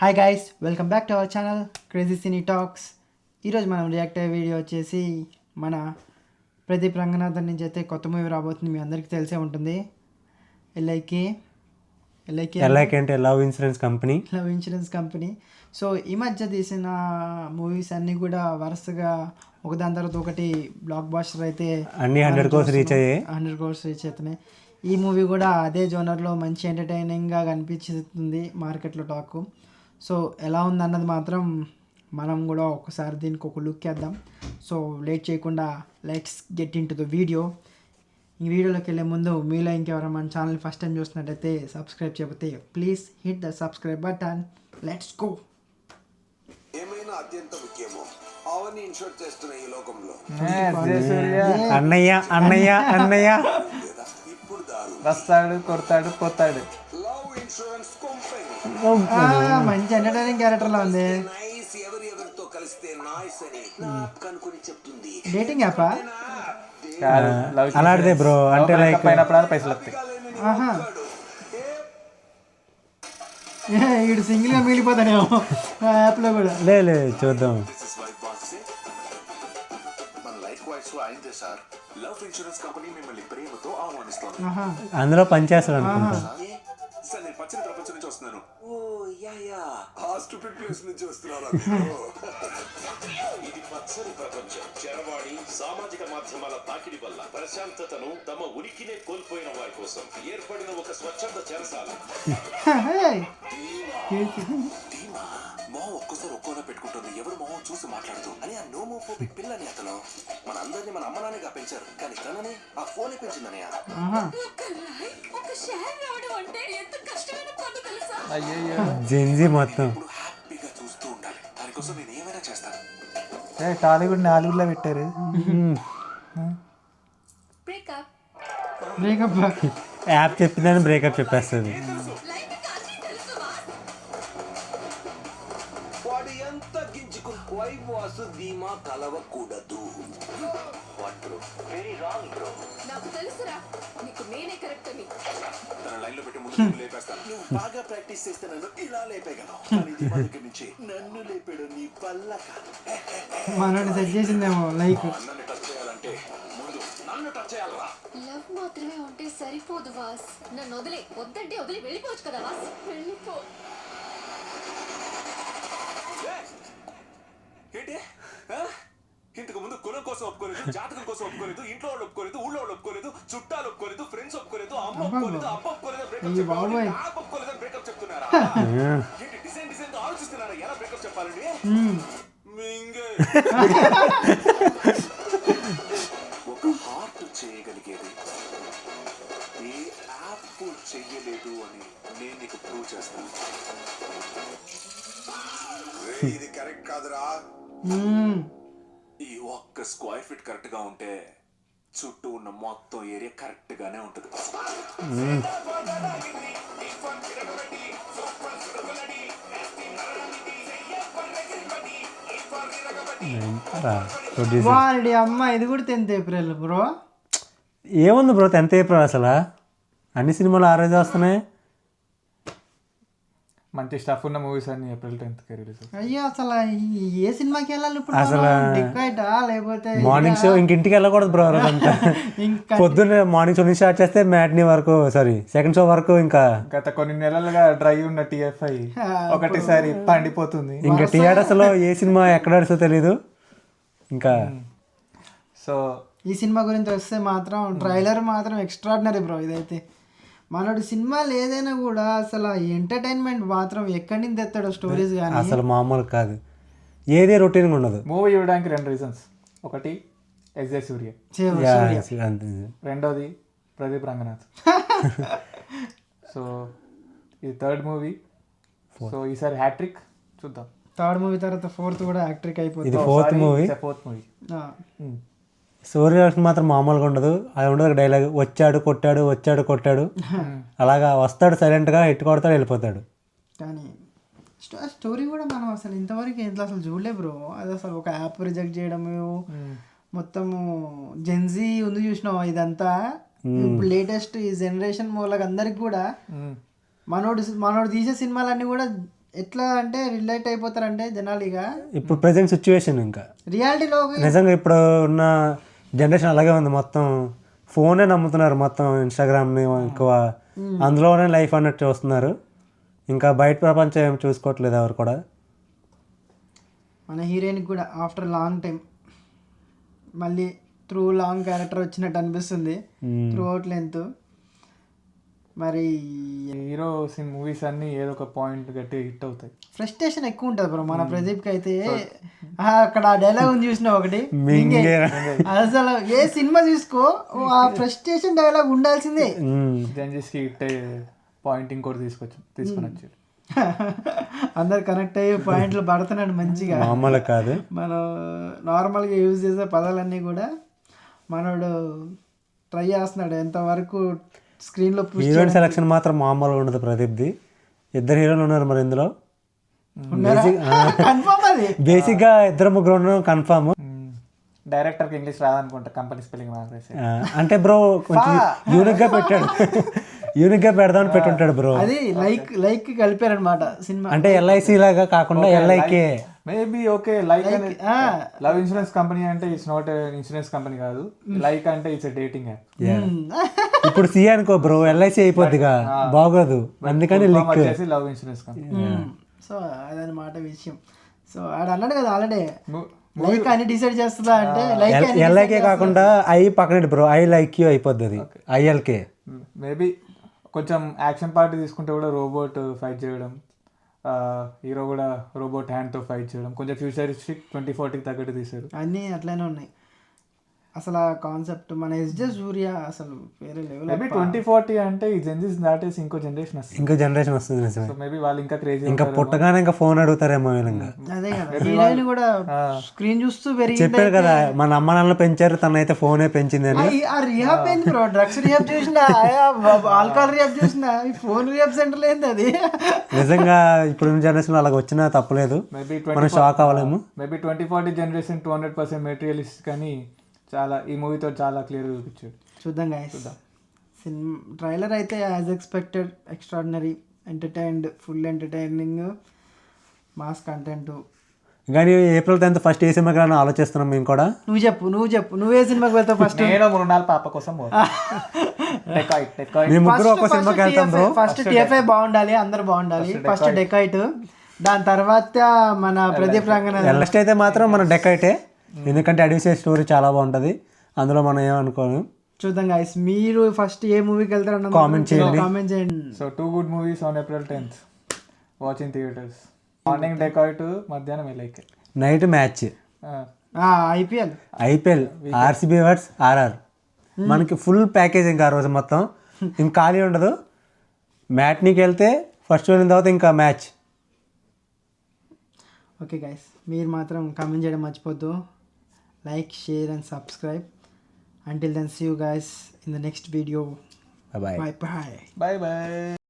Hi guys, welcome back to our channel crazy cine talks. ఈరోజు మనం react అయ్యే video వచ్చేసి మన ప్రదీప్ రంగనాథన్ నుంచి అయితే కొత్త మూవీ రాబోతుంది. మీ అందరికీ తెలిసే ఉంటుంది. ఎల్ఐకే అంటే లవ్ ఇన్సూరెన్స్ కంపెనీ. సో ఈ మధ్య తీసిన మూవీస్ అన్నీ కూడా వరుసగా ఒకదాని తర్వాత ఒకటి బ్లాక్ బాస్టర్ అయితే అన్ని 100 crores రీచ్ అవుతున్నాయి. ఈ మూవీ కూడా అదే జోనర్లో మంచి ఎంటర్టైనింగ్గా కనిపించుతుంది మార్కెట్లో టాక్. సో ఎలా ఉందన్నది మాత్రం మనం కూడా ఒకసారి దీనికి ఒక లుక్ వేద్దాం. సో లేట్ చేయకుండా let's get in to the video. ఈ వీడియోలోకి వెళ్ళే ముందు మీలో ఇంకెవరైనా మన ఛానల్ ఫస్ట్ టైం చూస్తున్నట్టయితే సబ్స్క్రైబ్ చేయకపోతే please hit the subscribe button. Let's go. ఏమైనా అత్యంత ముఖ్యమో అవన్నీ ఇన్షూర్ చేస్తున్న ఈ లోకంలో అన్నయ్య లేదా ఇప్పుడు దారు వస్తాడు, కొడతాడు, పోతాడు. లవ్ ఇన్సూరెన్స్ కంపెనీ మంచి ఎంటర్టైనింగ్ క్యారెక్టర్లా ఉంది. నైస్. ఎవరితో కలిస్తే నాయిస్ అని నాకు కనుకొని చెప్తుంది. డేటింగ్ యాపా? కాదు, లవ్ అలాంటిదే బ్రో. అంటే లైక్ పైనప్పుడు పైసలు వస్తాయి. ఆహా, వీడు సింగిల్గా మిగిలిపోతానేమో యాప్లో కూడా. లే చూద్దాం. మన లైఫ్ వైస్ అయిందే సార్. లవ్ ఇన్సూరెన్స్ కంపెనీ మిమ్మల్ని ప్రేమతో ఆహ్వానిస్తోంది. ఆహా, అందులో పనిచేస్తాడు అనుకుంటా. సార్ నేను పచ్చని ప్రపంచం నుంచి వస్తున్నాను. ఓ యా ఆ స్టూపిడ్ ప్లేస్ నుంచి వస్తున్నాను. ఇది పచ్చని ప్రపంచం. చెరవాణి సామాజిక మాధ్యమాల తాకిడి వల్ల ప్రశాంతతను తమ ఉనికినే కోల్పోయిన వారి కోసం ఏర్పడిన ఒక స్వచ్ఛంద చెరసాల. మొహం ఒక్కోసారి ఒక్కోలా పెట్టుకుంటుంది. ఎవరు మొహం చూసి మాట్లాడుతూ అని ఆ నోమోఫోబిక్ పిల్లని అతను మన అందరినీ మన అమ్మ నాన్నగా పెంచారు, కానీ తనని ఆ ఫోనే పెంచిందనయ్య. జెన్జీ మొత్తం ఇప్పుడు హ్యాపీగా చూస్తూ ఉండాలి. దానికోసం నేను ఏమైనా చేస్తాను. టాలీవుడ్ నాలుగులో పెట్టారు. బ్రేకప్ యాప్ చెప్పిందని బ్రేకప్ చెప్పేస్తుంది. వాడు ఎంత గింజుకుని వైఫ్ వాసు ధీమా కలవకూడదు. Very wrong bro. నాకు తెలుసురా, నీకు నేనే కరెక్ట్ అని. తన లైన్ లో పెట్టి ముందు లేపేస్తాను. నువ్వు బాగా ప్రాక్టీస్ చేస్తే నన్ను ఇలా లేపేగలవు, కానీ ధీమా దగ్గర నుంచి నన్ను లేపాడు నీ వల్ల కాదు. మనోడు సెట్ చేసిందేమో లైక్. నన్ను టచ్ చేయాలంటే ముందు నన్ను టచ్ చేయాలరా. లవ్ మాత్రమే ఉంటే సరిపోదు వాస్. నన్ను వద్దంటే వదిలి వెళ్ళిపోవచ్చు కదా వాస్. వెళ్ళిపో. ఏంటి ఇంతకు ముందు కులం కోసం ఒప్పుకోలేదు, జాతకం కోసం ఒప్పుకోలేదు, ఇంట్లో వాళ్ళు ఒప్పుకోలేదు, ఊళ్ళో వాళ్ళు ఒప్పుకోలేదు, చుట్టాలు ఒప్పుకోలేదు, ఫ్రెండ్స్ ఒప్పుకోలేదు, అమ్మ ఒప్పుకోలేదు, అబ్బ ఒప్పుకోలేదు, బ్రేకప్ చెప్తున్నారా? ఏంటి డిజైన్ తో ఆలోచిస్తున్నారా ఎలా బ్రేకప్ చెప్పాలండి? మింగే ఒక హార్ట్ చేయగలిగేది ఏ యాప్ చెయ్యలేదు అని నేను నీకు ప్రూవ్ చేస్తాను. ఇది కరెక్ట్ కాదురా. ఈ ఒక్క స్క్వేర్ ఫీట్ కరెక్ట్ గా ఉంటే చుట్టూ ఉన్న మొత్తం ఏరియా కరెక్ట్ గానే ఉంటది. వాడి అమ్మ, ఇది కూడా 10th ఏప్రిల్ బ్రో. ఏముంది బ్రో 10th ఏప్రిల్ అసలు? అన్ని సినిమాలు ఆ రోజు వస్తున్నాయి. మంచి స్టఫ్ ఉన్న మూవీస్ అన్ని April 10th రిలీజ్. అయ్యో, అసలు ఏ సినిమాకి వెళ్ళాలి ఇప్పుడు? అసలు లేకపోతే మార్నింగ్ షో ఇంటికి వెళ్ళకూడదు బ్రో. ఇంకా పొద్దున్నే మార్నింగ్ షో నుంచి స్టార్ట్ చేస్తే మ్యాట్నీ వరకు, సెకండ్ షో వరకు ఇంకా గత కొన్ని నెలలుగా డ్రై ఉన్న TFI ఒకటిసారి పండిపోతుంది. ఇంకా థియేటర్స్ లో ఏ సినిమా ఎక్కడ నడుస్తుందో తెలీదు ఇంకా. సో ఈ సినిమా గురించి వస్తే మాత్రం ట్రైలర్ మాత్రం ఎక్స్ట్రాడినరీ బ్రో. ఇదైతే మనోడు సినిమాలు ఏదైనా కూడా అసలు ఎంటర్టైన్మెంట్ మాత్రం ఎక్కడి నుంచి తెస్తాడో స్టోరీస్ కానీ అసలు మామూలు కాదు. ఏదే రొటీన్గా ఉండదు. మూవీ చూడడానికి 2 రీజన్స్. ఒకటి ఎస్జే సూర్య, రెండోది ప్రదీప్ రంగనాథ్. సో ఇది 3rd మూవీ. సో ఈసారి హ్యాట్రిక్ చూద్దాం. 3rd మూవీ తర్వాత 4th కూడా యాక్ట్రిక్ అయిపోతుంది. ఇది 4th మూవీ. 4th movie. సూర్య మాత్రం మామూలుగా ఉండదు. అది ఉండదు డైలాగ్, వచ్చాడు కొట్టాడు అలాగా వస్తాడు, సైలెంట్గా హిట్ కొడతాడు, వెళ్ళిపోతాడు. కానీ స్టోరీ కూడా మనం అసలు ఇంతవరకు ఇంట్లో అసలు చూడలే బ్రో. అది అసలు ఒక యాప్ రిజెక్ట్ చేయడము, మొత్తము జెన్జీ ఉంది చూసినావు. ఇదంతా ఇప్పుడు లేటెస్ట్ ఈ జనరేషన్ వాళ్ళకి అందరికి కూడా మనోడు తీసే సినిమాలన్నీ కూడా ఎట్లా అంటే రిలేట్ అయిపోతారంటే జనాలు ఇక ఇప్పుడు ప్రజెంట్ సిచ్యువేషన్ ఇంకా రియాలిటీలో నిజంగా ఇప్పుడు ఉన్న జనరేషన్ అలాగే ఉంది. మొత్తం ఫోనే నమ్ముతున్నారు, మొత్తం ఇన్స్టాగ్రామ్ని ఎక్కువ అందులోనే లైఫ్ అన్నట్టు చూస్తున్నారు. ఇంకా బయట ప్రపంచం ఏం చూసుకోవట్లేదు ఎవరు కూడా. మన హీరోయిన్కి కూడా ఆఫ్టర్ లాంగ్ టైం మళ్ళీ త్రూ లాంగ్ క్యారెక్టర్ వచ్చినట్టు అనిపిస్తుంది త్రూ అవుట్ లెంత్. మరి హీరో మూవీస్ అన్ని ఏదో ఒక పాయింట్ గట్టి హిట్ అవుతాయి. ఫ్రస్ట్రేషన్ ఎక్కువ ఉంటుంది బ్రో మన ప్రదీప్కి అయితే. అక్కడ ఆ డైలాగ్ ఉంది చూసిన ఒకటి, అసలు ఏ సినిమా చూసుకో ఆ ఫ్రస్ట్రేషన్ డైలాగ్ ఉండాల్సిందే. జంజెస్కి హిట్ అయ్యే పాయింట్ ఇంకోటి తీసుకొని వచ్చారు. అందరు కనెక్ట్ అయ్యే పాయింట్లు పడుతున్నాడు మంచిగా, మామూలు కాదు. మనం నార్మల్గా యూజ్ చేసే పదాలన్నీ కూడా మనోడు ట్రై చేస్తున్నాడు ఎంతవరకు స్క్రీన్లో. హీరోయిన్ సెలక్షన్ మాత్రం మామూలుగా ఉండదు ప్రదీప్ది. 2 హీరోలు ఉన్నారు మరి ఇందులో. కన్ఫర్మ్ అది బేసిక్గా 2-3 ఉండడం కన్ఫామ్. డైరెక్టర్కి ఇంగ్లీష్ రాదనుకుంటా, కంపెనీ స్పెల్లింగ్ మార్చేసి. అంటే బ్రో కొంచెం యూనిక్గా పెట్టాడు, యూనిక్గా పెడదామని పెట్టుంటాడు బ్రో. అది లైక్ కలిపారనమాట సినిమా. అంటే ఎల్ఐసి లాగా కాకుండా LIK maybe okay. Like love insurance company అంటే ఇట్స్ నాట్ ఇన్సూరెన్స్ కంపెనీ కాదు. లైక్ అంటే ఇట్స్ డేటింగ్ యాప్. ఇప్పుడు సి అనుకో బ్రో, ఎల్ఐసి అయిపోద్దిగా, బాగోదు. అందుకని లవ్ ఇన్సూరెన్స్ కంపెనీ. సో అదనమాట విషయం. సో ఆడ అన్నాడు కదా ఆల్రెడీ లైక్ అని డిసైడ్ చేస్తుందా అంటే ఎల్ఐకే కాకుండా ఐ పక్కన బ్రో, ఐ లైక్ యూ అయిపోద్ది అది ఐఎల్కే. మేబీ కొంచెం యాక్షన్ పార్ట్ తీసుకుంటే కూడా రోబోట్ ఫైట్ చేయడం, హీరో కూడా రోబోట్ హ్యాండ్తో ఫైట్ చేయడం, కొంచెం ఫ్యూచరిస్టిక్ 2040కి తగ్గట్టు తీశారు. అన్నీ అట్లనే ఉన్నాయి. అసలు ఆ కాన్సెప్ట్ మన ఎస్జే సూర్య అసలు వేరే లెవెల్. మేబీ 2040 అంటే ఈ జెన్జీస్ దాటేసి ఇంకో జనరేషన్ వస్తుంది. ఇంకో జనరేషన్ వస్తుంది నిజమే. సో మేబీ వాళ్ళు ఇంకా క్రేజీ, ఇంకా పుట్టగానే ఇంకా ఫోన్ అడుగుతారేమో వీళ్ళంగా. అదే కదా హీరోయిన్ కూడా స్క్రీన్ చూస్తూ పెరిగి చెప్పారు కదా మన అమ్మ నాన్నలు పెంచారు, తనైతే ఫోనే పెంచింది అని. ఆ రిహాబ్ ఏంది బ్రో, డ్రగ్స్ రిహాబ్ చూసినా, ఆల్కహాల్ రిహాబ్ చూసినా, ఈ ఫోన్ రిహాబ్ సెంటర్ ఏంది అది. నిజంగా ఇప్పుడు జనరేషన్ అలాగ వచ్చినా తప్పలేదు, మనం షాక్ అవ్వలేము. మేబీ 2040 జనరేషన్ 200% మెటీరియలిస్ట్ కానీ చాలా ఈ మూవీతో చాలా క్లియర్గా చూపించాడు. చూద్దాం గాయస్. సినిమా ట్రైలర్ అయితే as expected extraordinary, entertained, full entertaining, mass content. కానీ April 10th ఫస్ట్ ఏ సినిమాకి రాని ఆలోచిస్తున్నాం మేము కూడా. నువ్వు చెప్పు నువ్వే సినిమాకి వెళ్తావు ఫస్ట్? నేను 3-4 పాప కోసం మేము ముగ్గురు ఒక సినిమాకి వెళ్తాం బ్రో. ఫస్ట్ TFI బాగుండాలి, అందరు బాగుండాలి. ఫస్ట్ డెకాయిట్, దాని తర్వాత మన ప్రదీప్ రంగనాథ్. నెక్స్ట్ అయితే మాత్రం మన డెకాయిటే, ఎందుకంటే అడిషనల్ స్టోరీ చాలా బాగుంటుంది, అందులో మనం ఏమనుకోను. చూద్దాం గైస్, మీరు ఫస్ట్ ఏ మూవీకి వెళ్తారన్న కామెంట్ చేయండి. So 2 good movies on April 10th watch in theatres. Morning Dacoit, మధ్యాహ్నం LIK, night match IPL RCB versus RR. మనకి ఫుల్ ప్యాకేజ్ ఇంకా ఆ రోజు మొత్తం, ఇంకా ఖాళీ ఉండదు. మ్యాట్నీకి వెళ్తే ఫస్ట్ వెళ్ళిన తర్వాత ఇంకా మ్యాచ్. ఓకే గైస్, మీరు మాత్రం కామెంట్ చేయడం మర్చిపోద్దు. Like, share and subscribe. Until then, see you guys in the next video. Bye bye. Bye bye. Bye bye.